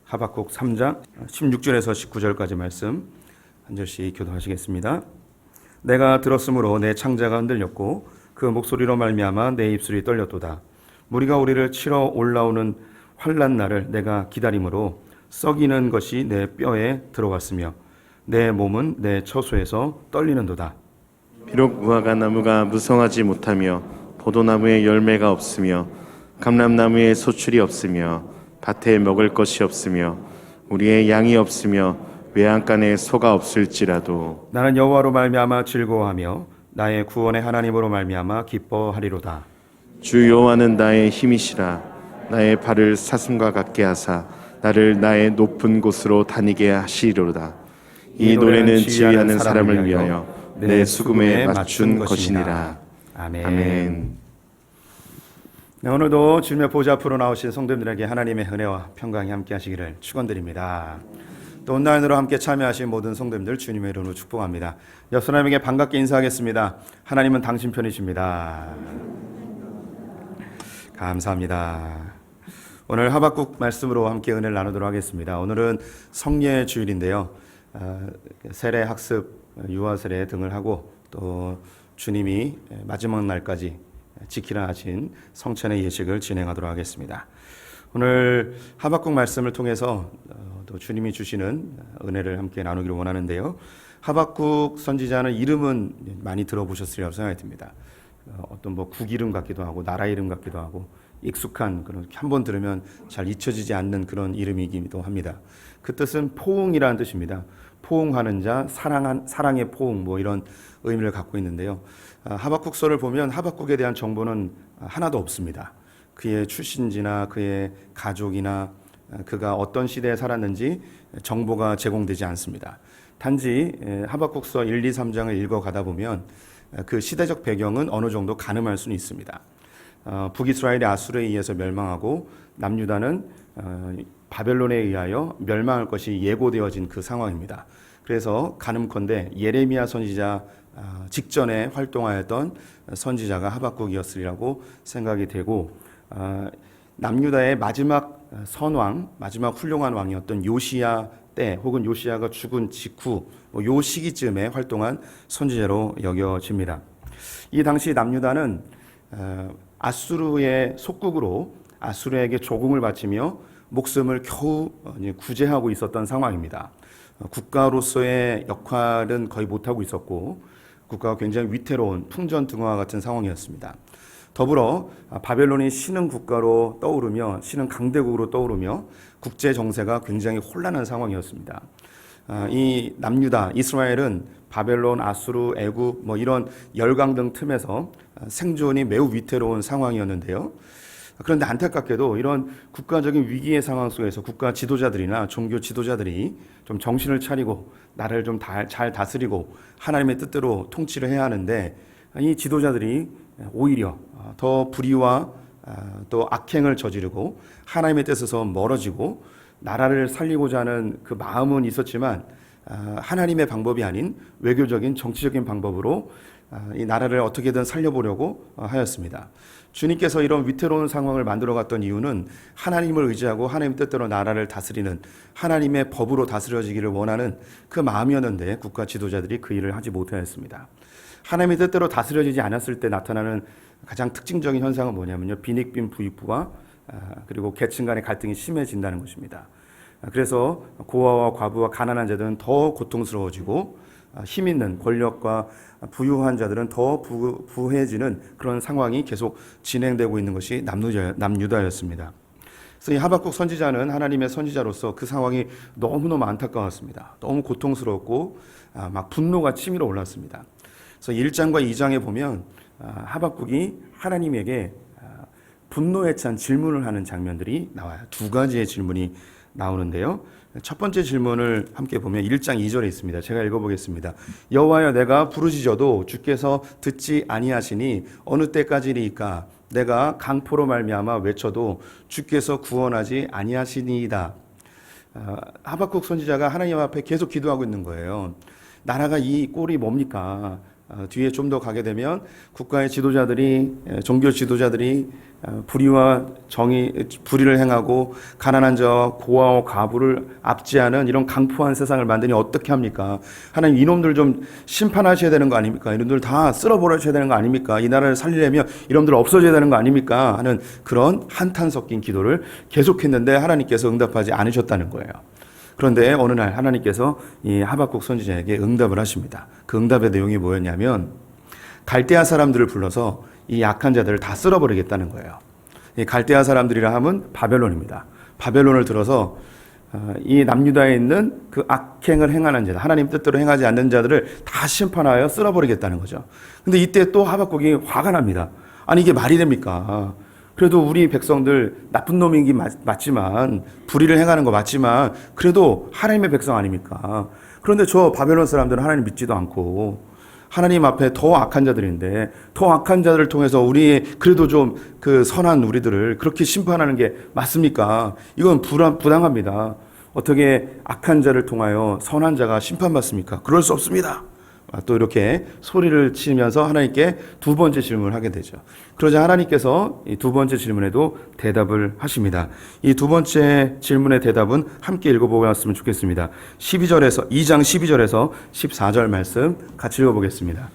하박국 3장 16절에서 19절까지 말씀 한 절씩 교도하시겠습니다. 내가 들었으므로 내 창자가 흔들렸고 그 목소리로 말미암아 내 입술이 떨렸도다. 무리가 우리를 치러 올라오는 환난 날을 내가 기다림으로 썩이는 것이 내 뼈에 들어왔으며 내 몸은 내 처소에서 떨리는도다. 비록 무화과 나무가 무성하지 못하며 포도나무에 열매가 없으며 감람나무에 소출이 없으며 밭에 먹을 것이 없으며 우리의 양이 없으며 외양간에 소가 없을지라도 나는 여호와로 말미암아 즐거워하며 나의 구원의 하나님으로 말미암아 기뻐하리로다. 주 여호와는 나의 힘이시라. 나의 발을 사슴과 같게 하사 나를 나의 높은 곳으로 다니게 하시리로다. 이 노래는 지휘하는 사람을 위하여 내 수금에 맞춘 것이니라. 아멘. 네, 오늘도 주님의 보좌 앞으로 나오신 성도님들에게 하나님의 은혜와 평강이 함께 하시기를 축원드립니다. 또 온라인으로 함께 참여하신 모든 성도님들 주님의 이름으로 축복합니다. 옆 사람에게 반갑게 인사하겠습니다. 하나님은 당신 편이십니다. 감사합니다. 오늘 하박국 말씀으로 함께 은혜를 나누도록 하겠습니다. 오늘은 성례 주일인데요. 세례 학습, 유아 세례 등을 하고 또 주님이 마지막 날까지 지키라 하신 성찬의 예식을 진행하도록 하겠습니다. 오늘 하박국 말씀을 통해서 또 주님이 주시는 은혜를 함께 나누기를 원하는데요. 하박국 선지자는 이름은 많이 들어보셨으리라고 생각이 듭니다. 어떤 국 이름 같기도 하고 나라 이름 같기도 하고 익숙한 그런 한번 들으면 잘 잊혀지지 않는 그런 이름이기도 합니다. 그 뜻은 포옹이라는 뜻입니다. 포옹하는 자, 사랑의 포옹 이런 의미를 갖고 있는데요. 하박국서를 보면 하박국에 대한 정보는 하나도 없습니다. 그의 출신지나 그의 가족이나 그가 어떤 시대에 살았는지 정보가 제공되지 않습니다. 단지 하박국서 1, 2, 3장을 읽어가다 보면 그 시대적 배경은 어느 정도 가늠할 수는 있습니다. 북이스라엘이 아수르에 의해서 멸망하고 남유다는 바벨론에 의하여 멸망할 것이 예고되어진 그 상황입니다. 그래서 가늠컨대 예레미야 선지자 직전에 활동하였던 선지자가 하박국이었으리라고 생각이 되고, 남유다의 마지막 선왕, 마지막 훌륭한 왕이었던 요시야 때 혹은 요시야가 죽은 직후 요 시기쯤에 활동한 선지자로 여겨집니다. 이 당시 남유다는 아수르의 속국으로 아수르에게 조공을 바치며 목숨을 겨우 구제하고 있었던 상황입니다. 국가로서의 역할은 거의 못하고 있었고 국가가 굉장히 위태로운 풍전등화와 같은 상황이었습니다. 더불어 바벨론이 신흥 국가로 떠오르며 신흥 강대국으로 떠오르며 국제 정세가 굉장히 혼란한 상황이었습니다. 이 남유다, 이스라엘은 바벨론, 아수르, 애굽 이런 열강 등 틈에서 생존이 매우 위태로운 상황이었는데요. 그런데 안타깝게도 이런 국가적인 위기의 상황 속에서 국가 지도자들이나 종교 지도자들이 좀 정신을 차리고 나라를 좀 잘 다스리고 하나님의 뜻대로 통치를 해야 하는데 이 지도자들이 오히려 더 불의와 또 악행을 저지르고 하나님의 뜻에서 멀어지고 나라를 살리고자 하는 그 마음은 있었지만 하나님의 방법이 아닌 외교적인 정치적인 방법으로 이 나라를 어떻게든 살려보려고 하였습니다. 주님께서 이런 위태로운 상황을 만들어갔던 이유는 하나님을 의지하고 하나님 뜻대로 나라를 다스리는 하나님의 법으로 다스려지기를 원하는 그 마음이었는데 국가 지도자들이 그 일을 하지 못하였습니다. 하나님의 뜻대로 다스려지지 않았을 때 나타나는 가장 특징적인 현상은 뭐냐면요. 빈익빈 부익부와 그리고 계층 간의 갈등이 심해진다는 것입니다. 그래서 고아와 과부와 가난한 자들은 더 고통스러워지고 힘 있는 권력과 부유한 자들은 더 부해지는 그런 상황이 계속 진행되고 있는 것이 남유다였습니다. 그래서 이 하박국 선지자는 하나님의 선지자로서 그 상황이 너무너무 안타까웠습니다. 너무 고통스럽고 막 분노가 치밀어 올랐습니다. 그래서 1장과 2장에 보면 하박국이 하나님에게 분노에 찬 질문을 하는 장면들이 나와요. 두 가지의 질문이 나오는데요. 첫 번째 질문을 함께 보면 1장 2절에 있습니다. 제가 읽어보겠습니다. 여호와여, 내가 부르짖어도 주께서 듣지 아니하시니 어느 때까지리이까? 내가 강포로 말미암아 외쳐도 주께서 구원하지 아니하시니이다. 하박국 선지자가 하나님 앞에 계속 기도하고 있는 거예요. 나라가 이 꼴이 뭡니까? 뒤에 좀 더 가게 되면 국가의 지도자들이, 종교 지도자들이 불의와 불의를 행하고 가난한 자와 고아와 과부를 압제하는 이런 강포한 세상을 만드니 어떻게 합니까? 하나님, 이놈들 좀 심판하셔야 되는 거 아닙니까? 이놈들 다 쓸어버려야 되는 거 아닙니까? 이 나라를 살리려면 이놈들 없어져야 되는 거 아닙니까? 하는 그런 한탄 섞인 기도를 계속했는데 하나님께서 응답하지 않으셨다는 거예요. 그런데 어느 날 하나님께서 이 하박국 선지자에게 응답을 하십니다. 그 응답의 내용이 뭐였냐면 갈대아 사람들을 불러서 이 약한 자들을 다 쓸어버리겠다는 거예요. 이 갈대아 사람들이라 하면 바벨론입니다. 바벨론을 들어서 이 남유다에 있는 그 악행을 행하는 자들, 하나님 뜻대로 행하지 않는 자들을 다 심판하여 쓸어버리겠다는 거죠. 근데 이때 또 하박국이 화가 납니다. 아니, 이게 말이 됩니까? 그래도 우리 백성들 나쁜 놈이긴 맞지만, 불의를 행하는 거 맞지만 그래도 하나님의 백성 아닙니까? 그런데 저 바벨론 사람들은 하나님 믿지도 않고 하나님 앞에 더 악한 자들인데, 더 악한 자들을 통해서 우리 그래도 좀 그 선한 우리들을 그렇게 심판하는 게 맞습니까? 이건 부당합니다. 어떻게 악한 자를 통하여 선한 자가 심판받습니까? 그럴 수 없습니다. 또 이렇게 소리를 치면서 하나님께 두 번째 질문을 하게 되죠. 그러자 하나님께서 이 두 번째 질문에도 대답을 하십니다. 이 두 번째 질문의 대답은 함께 읽어보았으면 좋겠습니다. 2장 12절에서 14절 말씀 같이 읽어보겠습니다.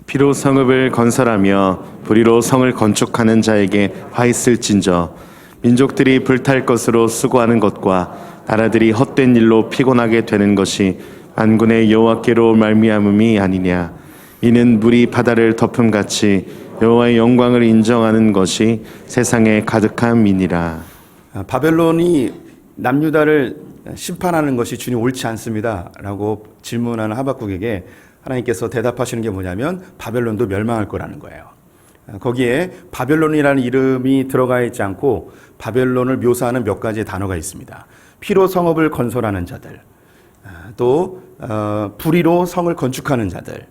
피로 성읍을 건설하며 불의로 성을 건축하는 자에게 화 있을진저, 민족들이 불탈 것으로 수고하는 것과 나라들이 헛된 일로 피곤하게 되는 것이 만군의 여호와께로 말미암음이 아니냐. 이는 물이 바다를 덮음같이 여호와의 영광을 인정하는 것이 세상에 가득한 민이라. 바벨론이 남유다를 심판하는 것이 주님 옳지 않습니다 라고 질문하는 하박국에게 하나님께서 대답하시는 게 뭐냐면 바벨론도 멸망할 거라는 거예요. 거기에 바벨론이라는 이름이 들어가 있지 않고 바벨론을 묘사하는 몇 가지의 단어가 있습니다. 피로 성읍을 건설하는 자들, 또 불의로 성을 건축하는 자들,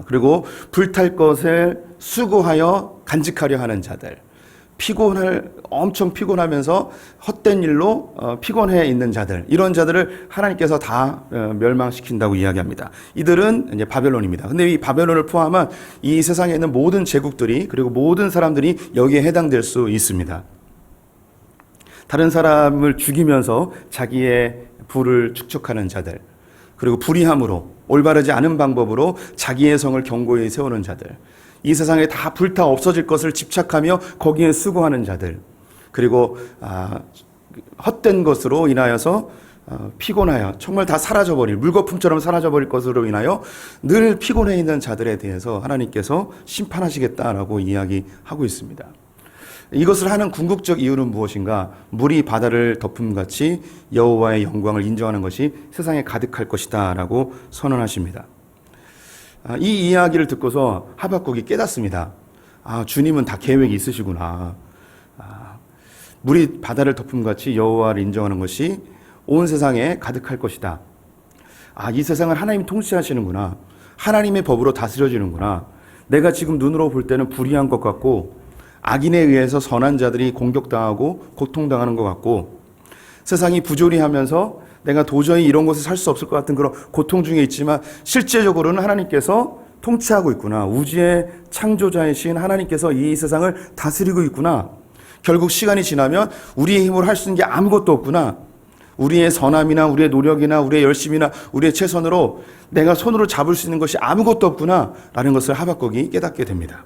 그리고 불탈 것을 수고하여 간직하려 하는 자들, 엄청 피곤하면서 헛된 일로 피곤해 있는 자들, 이런 자들을 하나님께서 다 멸망시킨다고 이야기합니다. 이들은 이제 바벨론입니다. 근데 이 바벨론을 포함한 이 세상에 있는 모든 제국들이, 그리고 모든 사람들이 여기에 해당될 수 있습니다. 다른 사람을 죽이면서 자기의 부를 축적하는 자들, 그리고 불의함으로 올바르지 않은 방법으로 자기의 성을 견고히 세우는 자들, 이 세상에 다 불타 없어질 것을 집착하며 거기에 수고하는 자들, 그리고 헛된 것으로 인하여서 피곤하여 정말 다 사라져버릴, 물거품처럼 사라져버릴 것으로 인하여 늘 피곤해 있는 자들에 대해서 하나님께서 심판하시겠다라고 이야기하고 있습니다. 이것을 하는 궁극적 이유는 무엇인가? 물이 바다를 덮음같이 여호와의 영광을 인정하는 것이 세상에 가득할 것이다 라고 선언하십니다. 이 이야기를 듣고서 하박국이 깨닫습니다. 주님은 다 계획이 있으시구나. 물이 바다를 덮음같이 여호와를 인정하는 것이 온 세상에 가득할 것이다. 이 세상을 하나님이 통치하시는구나. 하나님의 법으로 다스려지는구나. 내가 지금 눈으로 볼 때는 불의한 것 같고, 악인에 의해서 선한 자들이 공격당하고 고통당하는 것 같고, 세상이 부조리하면서 내가 도저히 이런 곳에 살 수 없을 것 같은 그런 고통 중에 있지만 실제적으로는 하나님께서 통치하고 있구나. 우주의 창조자이신 하나님께서 이 세상을 다스리고 있구나. 결국 시간이 지나면 우리의 힘으로 할 수 있는 게 아무것도 없구나. 우리의 선함이나 우리의 노력이나 우리의 열심이나 우리의 최선으로 내가 손으로 잡을 수 있는 것이 아무것도 없구나 라는 것을 하박국이 깨닫게 됩니다.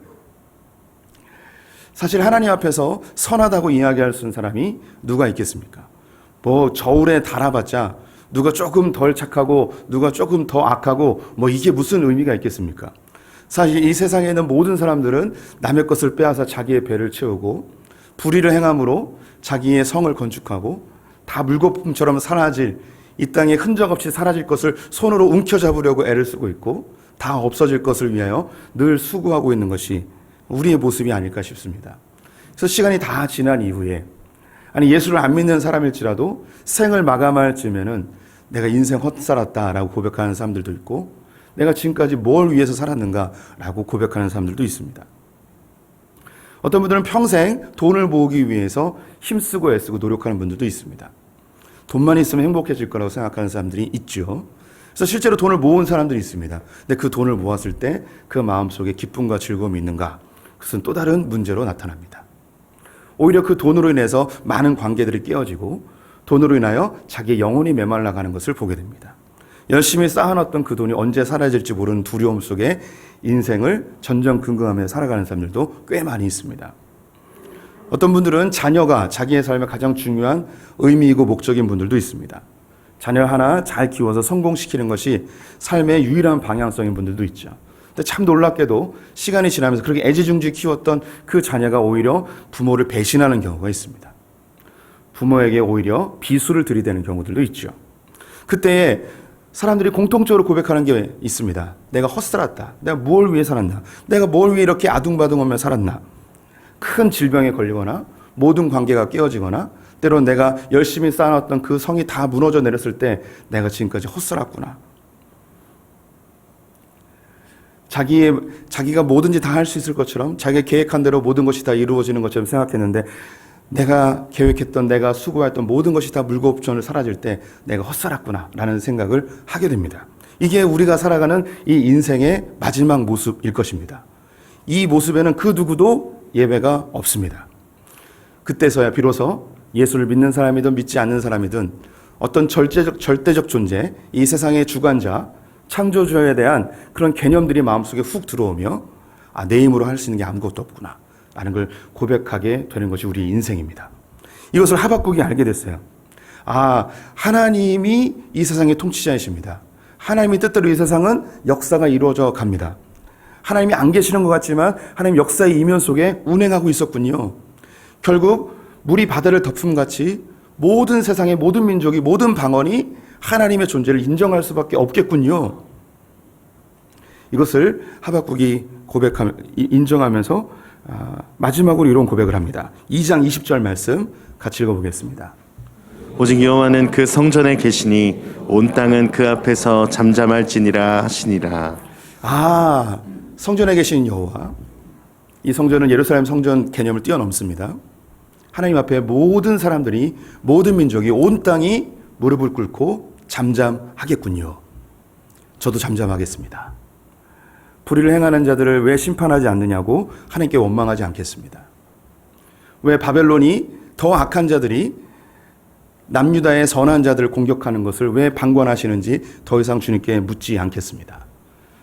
사실 하나님 앞에서 선하다고 이야기할 수 있는 사람이 누가 있겠습니까? 저울에 달아봤자 누가 조금 덜 착하고 누가 조금 더 악하고 이게 무슨 의미가 있겠습니까? 사실 이 세상에 있는 모든 사람들은 남의 것을 빼앗아 자기의 배를 채우고 불의를 행함으로 자기의 성을 건축하고 다 물거품처럼 사라질, 이 땅에 흔적 없이 사라질 것을 손으로 움켜잡으려고 애를 쓰고 있고 다 없어질 것을 위하여 늘 수고하고 있는 것이 우리의 모습이 아닐까 싶습니다. 그래서 시간이 다 지난 이후에, 예수를 안 믿는 사람일지라도 생을 마감할 즈음에는 내가 인생 헛살았다라고 고백하는 사람들도 있고, 내가 지금까지 뭘 위해서 살았는가라고 고백하는 사람들도 있습니다. 어떤 분들은 평생 돈을 모으기 위해서 힘쓰고 애쓰고 노력하는 분들도 있습니다. 돈만 있으면 행복해질 거라고 생각하는 사람들이 있죠. 그래서 실제로 돈을 모은 사람들이 있습니다. 근데 그 돈을 모았을 때 그 마음속에 기쁨과 즐거움이 있는가? 그것은 또 다른 문제로 나타납니다. 오히려 그 돈으로 인해서 많은 관계들이 깨어지고 돈으로 인하여 자기의 영혼이 메말라가는 것을 보게 됩니다. 열심히 쌓아놨던 그 돈이 언제 사라질지 모르는 두려움 속에 인생을 전전긍긍하며 살아가는 사람들도 꽤 많이 있습니다. 어떤 분들은 자녀가 자기의 삶의 가장 중요한 의미이고 목적인 분들도 있습니다. 자녀 하나 잘 키워서 성공시키는 것이 삶의 유일한 방향성인 분들도 있죠. 근데 참 놀랍게도 시간이 지나면서 그렇게 애지중지 키웠던 그 자녀가 오히려 부모를 배신하는 경우가 있습니다. 부모에게 오히려 비수를 들이대는 경우들도 있죠. 그때 사람들이 공통적으로 고백하는 게 있습니다. 내가 헛살았다. 내가 뭘 위해 살았나? 내가 뭘 위해 이렇게 아둥바둥하며 살았나? 큰 질병에 걸리거나 모든 관계가 깨어지거나 때론 내가 열심히 쌓아놨던 그 성이 다 무너져 내렸을 때 내가 지금까지 헛살았구나. 자기가 뭐든지 다 할 수 있을 것처럼 자기가 계획한 대로 모든 것이 다 이루어지는 것처럼 생각했는데 내가 계획했던 내가 수고했던 모든 것이 다 물고옵션을 사라질 때 내가 헛살았구나 라는 생각을 하게 됩니다. 이게 우리가 살아가는 이 인생의 마지막 모습일 것입니다. 이 모습에는 그 누구도 예외가 없습니다. 그때서야 비로소 예수를 믿는 사람이든 믿지 않는 사람이든 어떤 절대적 존재, 이 세상의 주관자, 창조주에 대한 그런 개념들이 마음속에 훅 들어오며 내 힘으로 할 수 있는 게 아무것도 없구나 라는 걸 고백하게 되는 것이 우리 인생입니다. 이것을 하박국이 알게 됐어요. 하나님이 이 세상의 통치자이십니다. 하나님의 뜻대로 이 세상은 역사가 이루어져 갑니다. 하나님이 안 계시는 것 같지만 하나님 역사의 이면 속에 운행하고 있었군요. 결국 물이 바다를 덮음같이 모든 세상의 모든 민족이 모든 방언이 하나님의 존재를 인정할 수밖에 없겠군요. 이것을 하박국이 인정하면서 마지막으로 이런 고백을 합니다. 2장 20절 말씀 같이 읽어보겠습니다. 오직 여호와는 그 성전에 계시니 온 땅은 그 앞에서 잠잠할지니라 하시니라. 성전에 계신 여호와. 이 성전은 예루살렘 성전 개념을 뛰어넘습니다. 하나님 앞에 모든 사람들이, 모든 민족이, 온 땅이 무릎을 꿇고 잠잠하겠군요. 저도 잠잠하겠습니다. 불의를 행하는 자들을 왜 심판하지 않느냐고 하나님께 원망하지 않겠습니다. 왜 바벨론이 더 악한 자들이 남유다의 선한 자들을 공격하는 것을 왜 방관하시는지 더 이상 주님께 묻지 않겠습니다.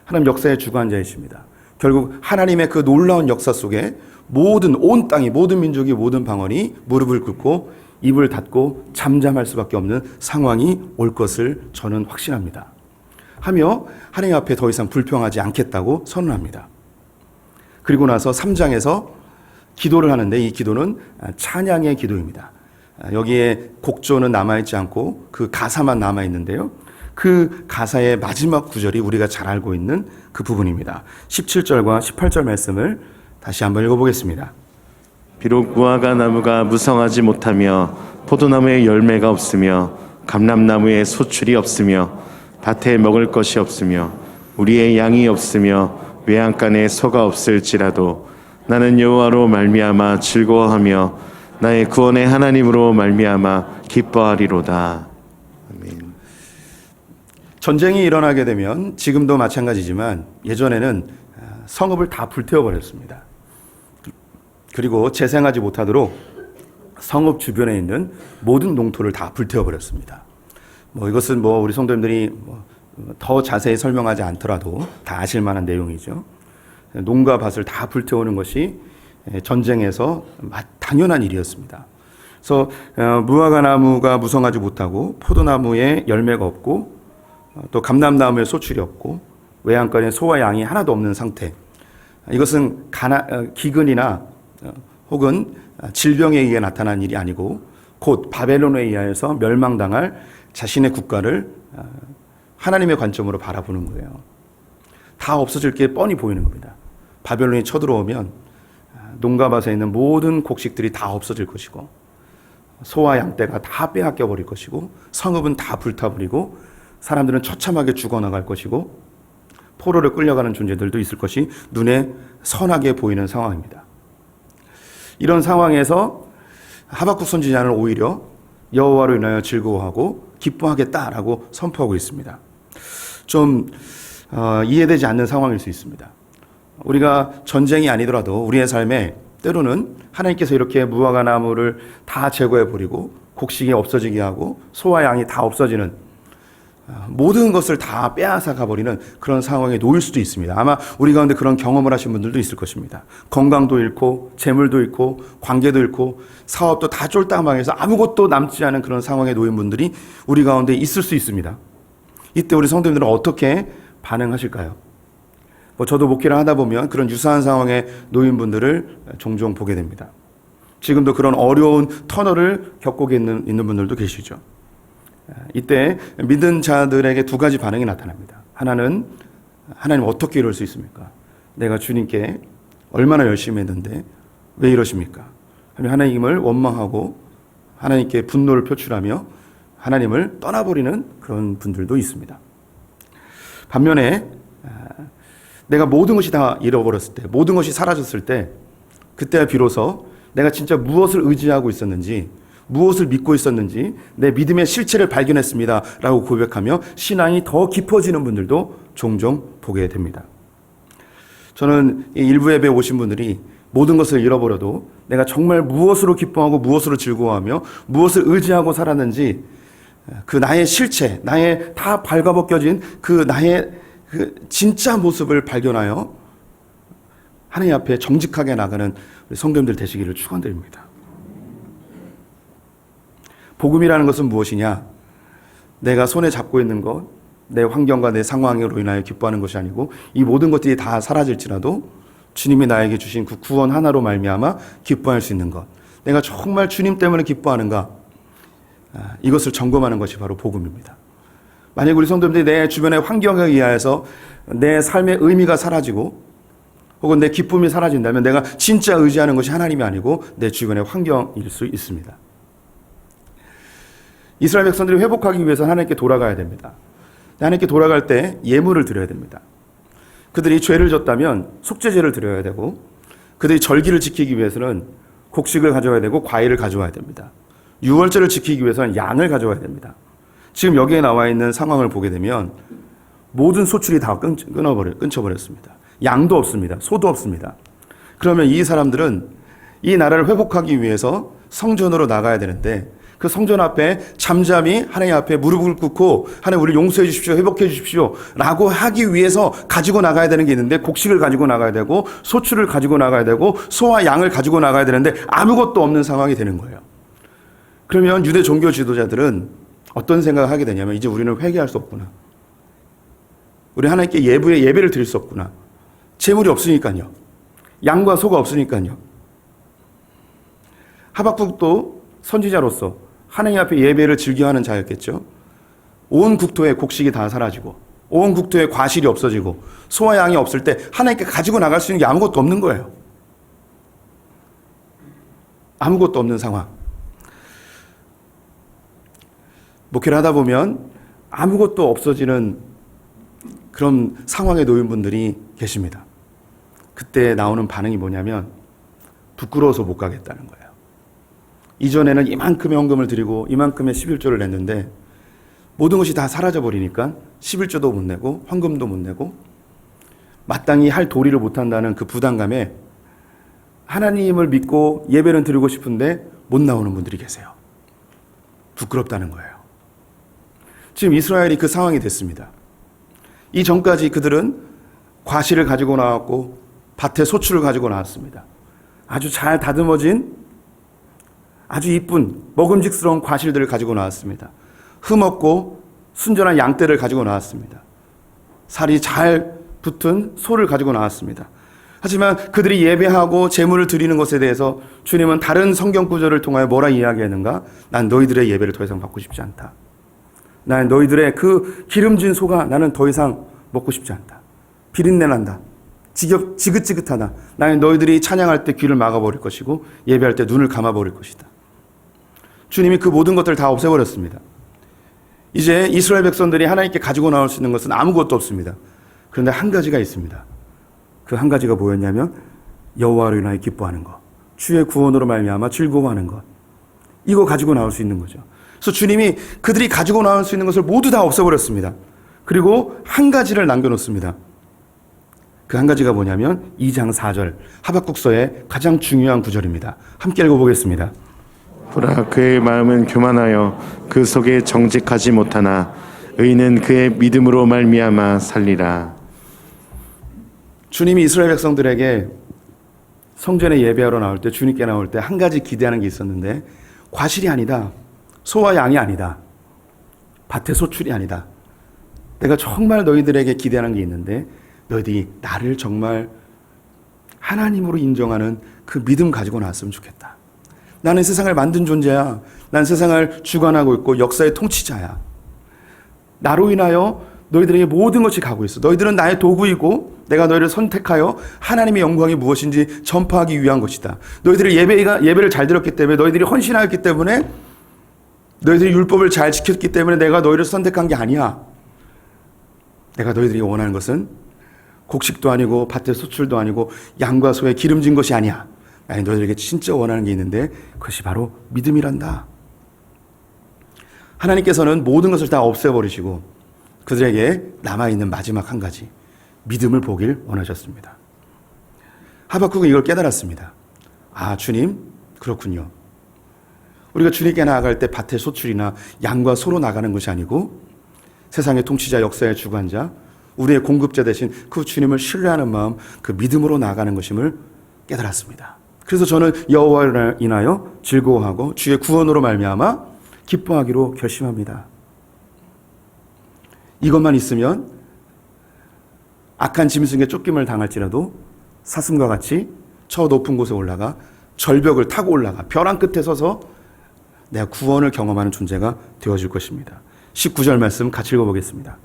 하나님 역사의 주관자이십니다. 결국 하나님의 그 놀라운 역사 속에 모든 온 땅이, 모든 민족이, 모든 방언이 무릎을 꿇고 입을 닫고 잠잠할 수밖에 없는 상황이 올 것을 저는 확신합니다. 하며 하나님 앞에 더 이상 불평하지 않겠다고 선언합니다. 그리고 나서 3장에서 기도를 하는데 이 기도는 찬양의 기도입니다. 여기에 곡조는 남아있지 않고 그 가사만 남아있는데요. 그 가사의 마지막 구절이 우리가 잘 알고 있는 그 부분입니다. 17절과 18절 말씀을 다시 한번 읽어보겠습니다. 비록 무화과 나무가 무성하지 못하며 포도나무에 열매가 없으며 감람나무에 소출이 없으며 밭에 먹을 것이 없으며 우리의 양이 없으며 외양간에 소가 없을지라도 나는 여호와로 말미암아 즐거워하며 나의 구원의 하나님으로 말미암아 기뻐하리로다. 아멘. 전쟁이 일어나게 되면 지금도 마찬가지지만 예전에는 성읍을 다 불태워버렸습니다. 그리고 재생하지 못하도록 성읍 주변에 있는 모든 농토를 다 불태워버렸습니다. 이것은 우리 성도님들이 더 자세히 설명하지 않더라도 다 아실 만한 내용이죠. 농가 밭을 다 불태우는 것이 전쟁에서 당연한 일이었습니다. 그래서 무화과 나무가 무성하지 못하고 포도나무에 열매가 없고 또 감람나무에 소출이 없고 외양간에 소와 양이 하나도 없는 상태. 이것은 기근이나 혹은 질병에 의해 나타난 일이 아니고 곧 바벨론에 의하여서 멸망당할 자신의 국가를 하나님의 관점으로 바라보는 거예요. 다 없어질 게 뻔히 보이는 겁니다. 바벨론이 쳐들어오면 농가밭에 있는 모든 곡식들이 다 없어질 것이고 소와 양떼가 다 빼앗겨 버릴 것이고 성읍은 다 불타버리고 사람들은 처참하게 죽어나갈 것이고 포로를 끌려가는 존재들도 있을 것이 눈에 선하게 보이는 상황입니다. 이런 상황에서 하박국 선지자는 오히려 여호와로 인하여 즐거워하고 기뻐하겠다라고 선포하고 있습니다. 좀 이해되지 않는 상황일 수 있습니다. 우리가 전쟁이 아니더라도 우리의 삶에 때로는 하나님께서 이렇게 무화과 나무를 다 제거해버리고 곡식이 없어지게 하고 소와 양이 다 없어지는 모든 것을 다 빼앗아 가버리는 그런 상황에 놓일 수도 있습니다. 아마 우리 가운데 그런 경험을 하신 분들도 있을 것입니다. 건강도 잃고 재물도 잃고 관계도 잃고 사업도 다 쫄딱 망해서 아무것도 남지 않은 그런 상황에 놓인 분들이 우리 가운데 있을 수 있습니다. 이때 우리 성도님들은 어떻게 반응하실까요? 저도 목회를 하다 보면 그런 유사한 상황에 놓인 분들을 종종 보게 됩니다. 지금도 그런 어려운 터널을 겪고 있는 분들도 계시죠. 이때 믿은 자들에게 두 가지 반응이 나타납니다. 하나는 하나님 어떻게 이럴 수 있습니까? 내가 주님께 얼마나 열심히 했는데 왜 이러십니까? 하나님을 원망하고 하나님께 분노를 표출하며 하나님을 떠나버리는 그런 분들도 있습니다. 반면에 내가 모든 것이 다 잃어버렸을 때, 모든 것이 사라졌을 때 그때 비로소 내가 진짜 무엇을 의지하고 있었는지, 무엇을 믿고 있었는지 내 믿음의 실체를 발견했습니다 라고 고백하며 신앙이 더 깊어지는 분들도 종종 보게 됩니다. 저는 이 일부 예배에 오신 분들이 모든 것을 잃어버려도 내가 정말 무엇으로 기뻐하고 무엇으로 즐거워하며 무엇을 의지하고 살았는지 그 나의 실체, 나의 다 발가벗겨진 그 나의 그 진짜 모습을 발견하여 하나님 앞에 정직하게 나가는 우리 성도님들 되시기를 축원드립니다. 복음이라는 것은 무엇이냐? 내가 손에 잡고 있는 것, 내 환경과 내 상황으로 인하여 기뻐하는 것이 아니고 이 모든 것들이 다 사라질지라도 주님이 나에게 주신 그 구원 하나로 말미암아 기뻐할 수 있는 것, 내가 정말 주님 때문에 기뻐하는가, 이것을 점검하는 것이 바로 복음입니다. 만약 우리 성도님들이 내 주변의 환경에 의해서 내 삶의 의미가 사라지고 혹은 내 기쁨이 사라진다면 내가 진짜 의지하는 것이 하나님이 아니고 내 주변의 환경일 수 있습니다. 이스라엘 백성들이 회복하기 위해서 하나님께 돌아가야 됩니다. 하나님께 돌아갈 때 예물을 드려야 됩니다. 그들이 죄를 졌다면 속죄제를 드려야 되고 그들이 절기를 지키기 위해서는 곡식을 가져와야 되고 과일을 가져와야 됩니다. 유월절을 지키기 위해서는 양을 가져와야 됩니다. 지금 여기에 나와 있는 상황을 보게 되면 모든 소출이 다 끊쳐버렸습니다. 양도 없습니다. 소도 없습니다. 그러면 이 사람들은 이 나라를 회복하기 위해서 성전으로 나가야 되는데 그 성전 앞에 잠잠히 하나님 앞에 무릎을 꿇고 하나님 우리를 용서해 주십시오, 회복해 주십시오 라고 하기 위해서 가지고 나가야 되는 게 있는데 곡식을 가지고 나가야 되고 소출을 가지고 나가야 되고 소와 양을 가지고 나가야 되는데 아무것도 없는 상황이 되는 거예요. 그러면 유대 종교 지도자들은 어떤 생각을 하게 되냐면 이제 우리는 회개할 수 없구나. 우리 하나님께 예배를 드릴 수 없구나. 재물이 없으니까요. 양과 소가 없으니까요. 하박국도 선지자로서 하나님 앞에 예배를 즐겨하는 자였겠죠. 온 국토에 곡식이 다 사라지고 온 국토에 과실이 없어지고 소와 양이 없을 때 하나님께 가지고 나갈 수 있는 게 아무것도 없는 거예요. 아무것도 없는 상황. 목회를 하다 보면 아무것도 없어지는 그런 상황에 놓인 분들이 계십니다. 그때 나오는 반응이 뭐냐면 부끄러워서 못 가겠다는 거예요. 이전에는 이만큼의 헌금을 드리고 이만큼의 11조를 냈는데 모든 것이 다 사라져버리니까 11조도 못 내고 헌금도 못 내고 마땅히 할 도리를 못한다는 그 부담감에 하나님을 믿고 예배는 드리고 싶은데 못 나오는 분들이 계세요. 부끄럽다는 거예요. 지금 이스라엘이 그 상황이 됐습니다. 이 전까지 그들은 과실을 가지고 나왔고 밭에 소출을 가지고 나왔습니다. 아주 잘 다듬어진 아주 이쁜 먹음직스러운 과실들을 가지고 나왔습니다. 흠없고 순전한 양떼를 가지고 나왔습니다. 살이 잘 붙은 소를 가지고 나왔습니다. 하지만 그들이 예배하고 제물을 드리는 것에 대해서 주님은 다른 성경 구절을 통하여 뭐라 이야기했는가? 난 너희들의 예배를 더 이상 받고 싶지 않다. 난 너희들의 그 기름진 소가 나는 더 이상 먹고 싶지 않다. 비린내 난다. 지긋지긋하다. 나는 너희들이 찬양할 때 귀를 막아버릴 것이고 예배할 때 눈을 감아버릴 것이다. 주님이 그 모든 것들을 다 없애버렸습니다. 이제 이스라엘 백성들이 하나님께 가지고 나올 수 있는 것은 아무것도 없습니다. 그런데 한 가지가 있습니다. 그 한 가지가 뭐였냐면 여호와로 인하여 기뻐하는 것, 주의 구원으로 말미암아 즐거워하는 것, 이거 가지고 나올 수 있는 거죠. 그래서 주님이 그들이 가지고 나올 수 있는 것을 모두 다 없애버렸습니다. 그리고 한 가지를 남겨놓습니다. 그 한 가지가 뭐냐면 2장 4절 하박국서의 가장 중요한 구절입니다. 함께 읽어보겠습니다. 보라, 그의 마음은 교만하여 그 속에 정직하지 못하나 의인은 그의 믿음으로 말미암아 살리라. 주님이 이스라엘 백성들에게 성전에 예배하러 나올 때, 주님께 나올 때 한 가지 기대하는 게 있었는데, 과실이 아니다, 소와 양이 아니다, 밭의 소출이 아니다. 내가 정말 너희들에게 기대하는 게 있는데, 너희들이 나를 정말 하나님으로 인정하는 그 믿음 가지고 나왔으면 좋겠다. 나는 세상을 만든 존재야. 난 세상을 주관하고 있고 역사의 통치자야. 나로 인하여 너희들에게 모든 것이 가고 있어. 너희들은 나의 도구이고 내가 너희를 선택하여 하나님의 영광이 무엇인지 전파하기 위한 것이다. 너희들이 예배를 잘 드렸기 때문에, 너희들이 헌신하였기 때문에, 너희들이 율법을 잘 지켰기 때문에 내가 너희를 선택한 게 아니야. 내가 너희들이 원하는 것은 곡식도 아니고 밭의 소출도 아니고 양과 소의 기름진 것이 아니야. 나는 너희들에게 진짜 원하는 게 있는데 그것이 바로 믿음이란다. 하나님께서는 모든 것을 다 없애버리시고 그들에게 남아있는 마지막 한 가지, 믿음을 보길 원하셨습니다. 하박국은 이걸 깨달았습니다. 아, 주님, 그렇군요. 우리가 주님께 나아갈 때 밭의 소출이나 양과 소로 나가는 것이 아니고 세상의 통치자, 역사의 주관자, 우리의 공급자 대신 그 주님을 신뢰하는 마음, 그 믿음으로 나아가는 것임을 깨달았습니다. 그래서 저는 여호와를 인하여 즐거워하고 주의 구원으로 말미암아 기뻐하기로 결심합니다. 이것만 있으면 악한 짐승의 쫓김을 당할지라도 사슴과 같이 저 높은 곳에 올라가 절벽을 타고 올라가 벼랑 끝에 서서 내가 구원을 경험하는 존재가 되어질 것입니다. 19절 말씀 같이 읽어보겠습니다.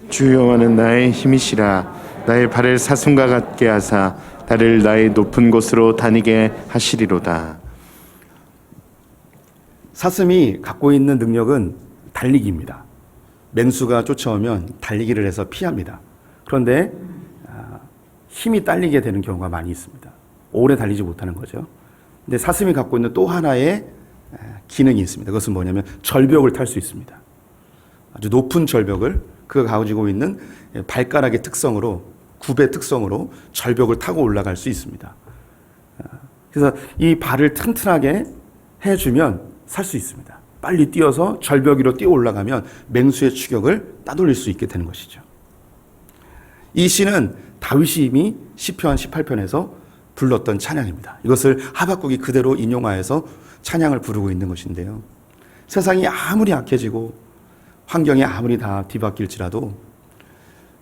주 여호와는 나의 힘이시라. 나의 발을 사슴과 같게 하사 나를 나의 높은 곳으로 다니게 하시리로다. 사슴이 갖고 있는 능력은 달리기입니다. 맹수가 쫓아오면 달리기를 해서 피합니다. 그런데 힘이 딸리게 되는 경우가 많이 있습니다. 오래 달리지 못하는 거죠. 근데 사슴이 갖고 있는 또 하나의 기능이 있습니다. 그것은 뭐냐면 절벽을 탈 수 있습니다. 아주 높은 절벽을 그가 가지고 있는 발가락의 특성으로, 굽의 특성으로 절벽을 타고 올라갈 수 있습니다. 그래서 이 발을 튼튼하게 해주면 살 수 있습니다. 빨리 뛰어서 절벽 위로 뛰어 올라가면 맹수의 추격을 따돌릴 수 있게 되는 것이죠. 이 시는 다윗이 이미 시편 18편에서 불렀던 찬양입니다. 이것을 하박국이 그대로 인용하여서 찬양을 부르고 있는 것인데요. 세상이 아무리 악해지고 환경이 아무리 다 뒤바뀔지라도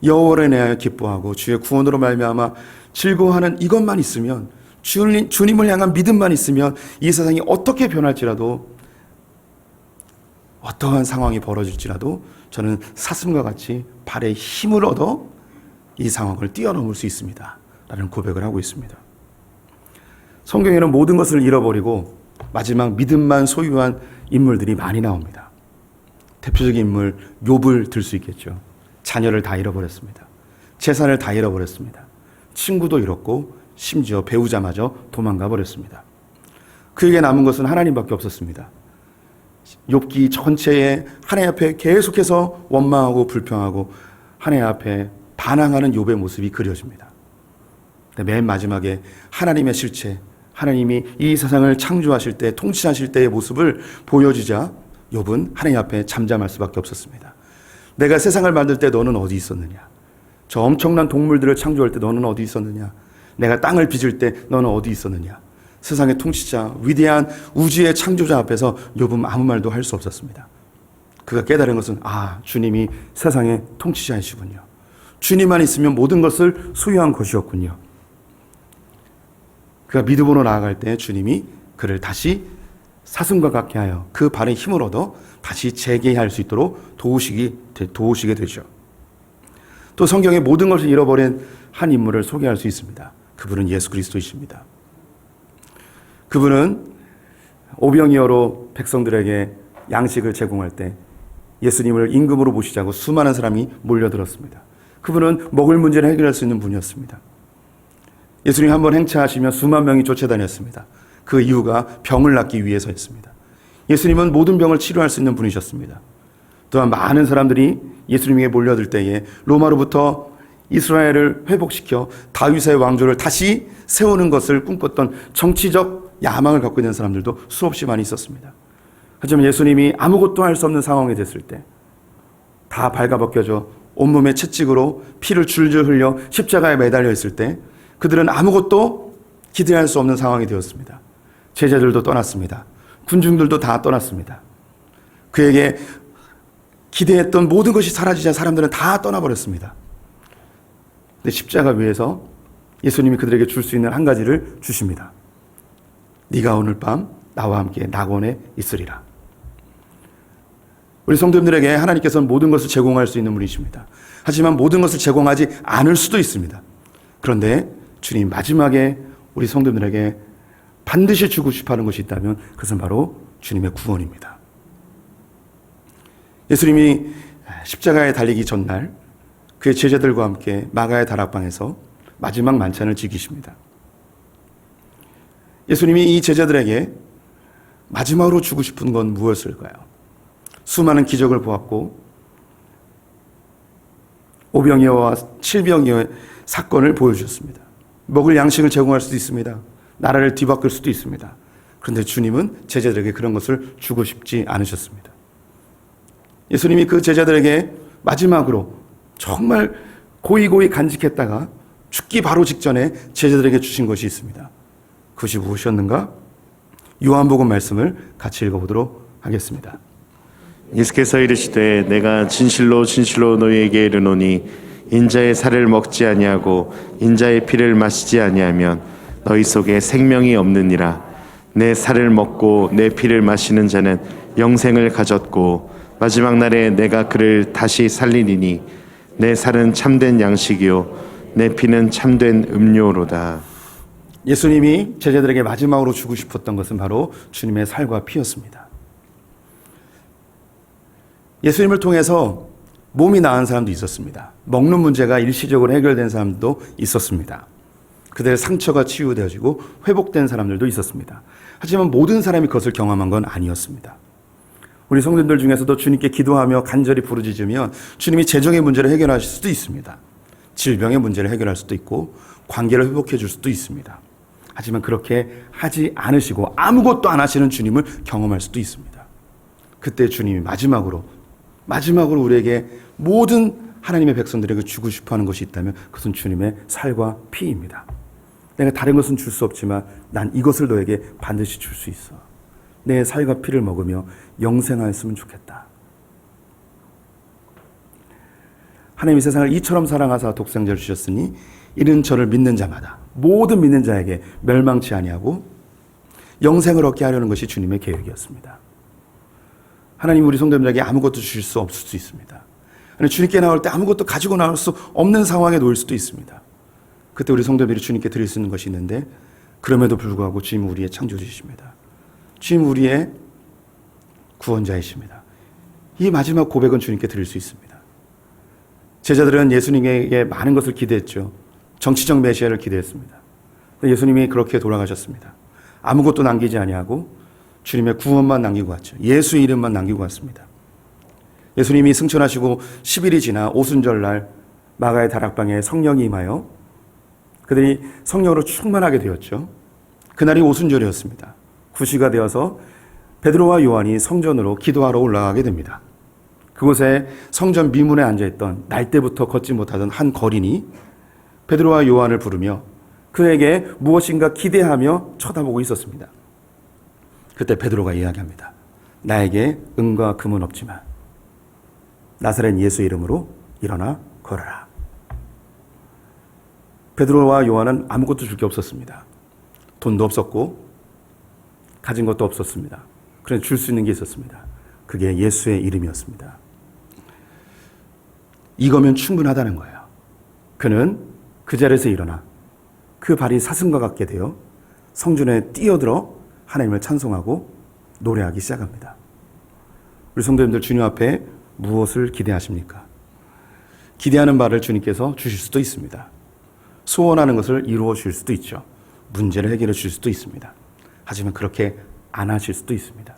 여호와를 인하여 기뻐하고 주의 구원으로 말미암아 즐거워하는 이것만 있으면, 주님을 향한 믿음만 있으면 이 세상이 어떻게 변할지라도, 어떠한 상황이 벌어질지라도 저는 사슴과 같이 발에 힘을 얻어 이 상황을 뛰어넘을 수 있습니다. 라는 고백을 하고 있습니다. 성경에는 모든 것을 잃어버리고 마지막 믿음만 소유한 인물들이 많이 나옵니다. 대표적인 인물 욥을 들 수 있겠죠. 자녀를 다 잃어버렸습니다. 재산을 다 잃어버렸습니다. 친구도 잃었고 심지어 배우자마저 도망가 버렸습니다. 그에게 남은 것은 하나님밖에 없었습니다. 욥기 전체에 하나님 앞에 계속해서 원망하고 불평하고 하나님 앞에 반항하는 욥의 모습이 그려집니다. 맨 마지막에 하나님의 실체, 하나님이 이 세상을 창조하실 때, 통치하실 때의 모습을 보여주자 욥은 하나님 앞에 잠잠할 수밖에 없었습니다. 내가 세상을 만들 때 너는 어디 있었느냐? 저 엄청난 동물들을 창조할 때 너는 어디 있었느냐? 내가 땅을 빚을 때 너는 어디 있었느냐? 세상의 통치자, 위대한 우주의 창조자 앞에서 욥은 아무 말도 할 수 없었습니다. 그가 깨달은 것은 주님이 세상의 통치자이시군요. 주님만 있으면 모든 것을 소유한 것이었군요. 그가 믿음으로 나아갈 때 주님이 그를 다시 사슴과 같게 하여 그 발에 힘을 얻어 다시 재개할 수 있도록 도우시게 되죠. 또 성경의 모든 것을 잃어버린 한 인물을 소개할 수 있습니다. 그분은 예수 그리스도이십니다. 그분은 오병이어로 백성들에게 양식을 제공할 때 예수님을 임금으로 모시자고 수많은 사람이 몰려들었습니다. 그분은 먹을 문제를 해결할 수 있는 분이었습니다. 예수님 한번 행차하시며 수만 명이 쫓아다녔습니다. 그 이유가 병을 낫기 위해서였습니다. 예수님은 모든 병을 치료할 수 있는 분이셨습니다. 또한 많은 사람들이 예수님에게 몰려들 때에 로마로부터 이스라엘을 회복시켜 다윗의 왕조를 다시 세우는 것을 꿈꿨던 정치적 야망을 갖고 있는 사람들도 수없이 많이 있었습니다. 하지만 예수님이 아무것도 할 수 없는 상황이 됐을 때 다 발가벗겨져 온몸에 채찍으로 피를 줄줄 흘려 십자가에 매달려 있을 때 그들은 아무것도 기대할 수 없는 상황이 되었습니다. 제자들도 떠났습니다. 군중들도 다 떠났습니다. 그에게 기대했던 모든 것이 사라지자 사람들은 다 떠나버렸습니다. 근데 십자가 위에서 예수님이 그들에게 줄 수 있는 한 가지를 주십니다. 네가 오늘 밤 나와 함께 낙원에 있으리라. 우리 성도님들에게 하나님께서는 모든 것을 제공할 수 있는 분이십니다. 하지만 모든 것을 제공하지 않을 수도 있습니다. 그런데 주님 마지막에 우리 성도님들에게 반드시 주고 싶어하는 것이 있다면 그것은 바로 주님의 구원입니다. 예수님이 십자가에 달리기 전날 그의 제자들과 함께 마가의 다락방에서 마지막 만찬을 지키십니다. 예수님이 이 제자들에게 마지막으로 주고 싶은 건 무엇일까요? 수많은 기적을 보았고 오병이어와 칠병이어의 사건을 보여주셨습니다. 먹을 양식을 제공할 수도 있습니다. 나라를 뒤바꿀 수도 있습니다. 그런데 주님은 제자들에게 그런 것을 주고 싶지 않으셨습니다. 예수님이 그 제자들에게 마지막으로 정말 고이고이 간직했다가 죽기 바로 직전에 제자들에게 주신 것이 있습니다. 그것이 무엇이었는가? 요한복음 말씀을 같이 읽어보도록 하겠습니다. 예수께서 이르시되 내가 진실로 진실로 너희에게 이르노니 인자의 살을 먹지 아니하고 인자의 피를 마시지 아니하면 너희 속에 생명이 없느니라. 내 살을 먹고 내 피를 마시는 자는 영생을 가졌고 마지막 날에 내가 그를 다시 살리리니 내 살은 참된 양식이요 내 피는 참된 음료로다. 예수님이 제자들에게 마지막으로 주고 싶었던 것은 바로 주님의 살과 피였습니다. 예수님을 통해서 몸이 나은 사람도 있었습니다. 먹는 문제가 일시적으로 해결된 사람도 있었습니다. 그들의 상처가 치유되어지고 회복된 사람들도 있었습니다. 하지만 모든 사람이 그것을 경험한 건 아니었습니다. 우리 성도들 중에서도 주님께 기도하며 간절히 부르짖으면 주님이 재정의 문제를 해결하실 수도 있습니다. 질병의 문제를 해결할 수도 있고 관계를 회복해 줄 수도 있습니다. 하지만 그렇게 하지 않으시고 아무것도 안 하시는 주님을 경험할 수도 있습니다. 그때 주님이 마지막으로 우리에게 모든 하나님의 백성들에게 주고 싶어하는 것이 있다면 그것은 주님의 살과 피입니다. 내가 다른 것은 줄 수 없지만 난 이것을 너에게 반드시 줄 수 있어. 내 살과 피를 먹으며 영생하였으면 좋겠다. 하나님이 세상을 이처럼 사랑하사 독생자를 주셨으니 이는 저를 믿는 자마다 모든 믿는 자에게 멸망치 아니하고 영생을 얻게 하려는 것이 주님의 계획이었습니다. 하나님 우리 성도들에게 아무것도 주실 수 없을 수 있습니다. 아니, 주님께 나올 때 아무것도 가지고 나올 수 없는 상황에 놓일 수도 있습니다. 그때 우리 성도들이 주님께 드릴 수 있는 것이 있는데 그럼에도 불구하고 주님은 우리의 창조주이십니다. 주님은 우리의 구원자이십니다. 이 마지막 고백은 주님께 드릴 수 있습니다. 제자들은 예수님에게 많은 것을 기대했죠. 정치적 메시아를 기대했습니다. 예수님이 그렇게 돌아가셨습니다. 아무것도 남기지 아니하고 주님의 구원만 남기고 갔죠. 예수의 이름만 남기고 갔습니다. 예수님이 승천하시고 10일이 지나 오순절날 마가의 다락방에 성령이 임하여 그들이 성령으로 충만하게 되었죠. 그날이 오순절이었습니다. 9시가 되어서 베드로와 요한이 성전으로 기도하러 올라가게 됩니다. 그곳에 성전 미문에 앉아있던 날 때부터 걷지 못하던 한 거린이 베드로와 요한을 부르며 그에게 무엇인가 기대하며 쳐다보고 있었습니다. 그때 베드로가 이야기합니다. 나에게 은과 금은 없지만 나사렛 예수 이름으로 일어나 걸어라. 베드로와 요한은 아무것도 줄 게 없었습니다. 돈도 없었고 가진 것도 없었습니다. 그런데 줄 수 있는 게 있었습니다. 그게 예수의 이름이었습니다. 이거면 충분하다는 거예요. 그는 그 자리에서 일어나 그 발이 사슴과 같게 되어 성전에 뛰어들어 하나님을 찬송하고 노래하기 시작합니다. 우리 성도님들 주님 앞에 무엇을 기대하십니까? 기대하는 바를 주님께서 주실 수도 있습니다. 소원하는 것을 이루어 주실 수도 있죠. 문제를 해결해 주실 수도 있습니다. 하지만 그렇게 안 하실 수도 있습니다.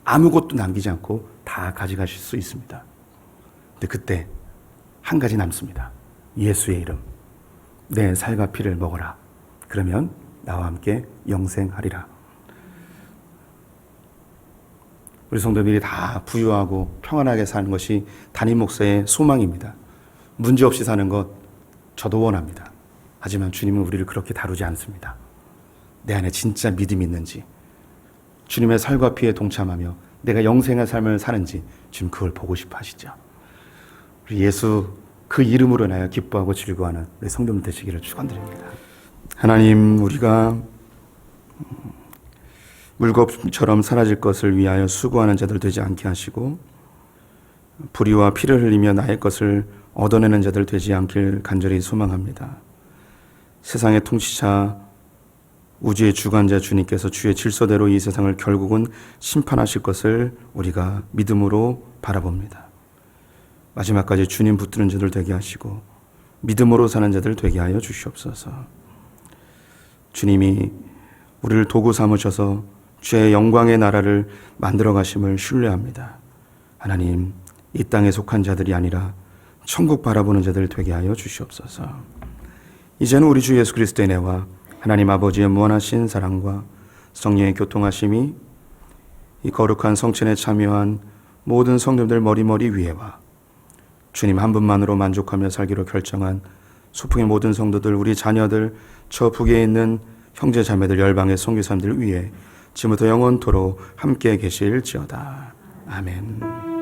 아무것도 남기지 않고 다 가져가실 수 있습니다. 근데 그때 한 가지 남습니다. 예수의 이름. 내 살과 피를 먹어라. 그러면 나와 함께 영생하리라. 우리 성도들이 다 부유하고 평안하게 사는 것이 담임 목사의 소망입니다. 문제없이 사는 것 저도 원합니다. 하지만 주님은 우리를 그렇게 다루지 않습니다. 내 안에 진짜 믿음이 있는지, 주님의 살과 피에 동참하며 내가 영생의 삶을 사는지 주님 그걸 보고 싶어 하시죠. 우리 예수 그 이름으로 인하여 기뻐하고 즐거워하는 우리 성도들 되시기를 축원드립니다. 하나님, 우리가 물겁처럼 사라질 것을 위하여 수고하는 자들 되지 않게 하시고 불의와 피를 흘리며 나의 것을 얻어내는 자들 되지 않길 간절히 소망합니다. 세상의 통치자, 우주의 주관자 주님께서 주의 질서대로 이 세상을 결국은 심판하실 것을 우리가 믿음으로 바라봅니다. 마지막까지 주님 붙드는 자들 되게 하시고 믿음으로 사는 자들 되게 하여 주시옵소서. 주님이 우리를 도구 삼으셔서 주의 영광의 나라를 만들어 가심을 신뢰합니다. 하나님, 이 땅에 속한 자들이 아니라 천국 바라보는 자들 되게 하여 주시옵소서. 이제는 우리 주 예수 그리스도의 은혜와 하나님 아버지의 무한하신 사랑과 성령의 교통하심이 이 거룩한 성찬에 참여한 모든 성도들 머리머리 위에와 주님 한 분만으로 만족하며 살기로 결정한 소풍의 모든 성도들, 우리 자녀들, 저 북에 있는 형제 자매들, 열방의 선교사님들 위해 지금부터 영원토록 함께 계실지어다. 아멘.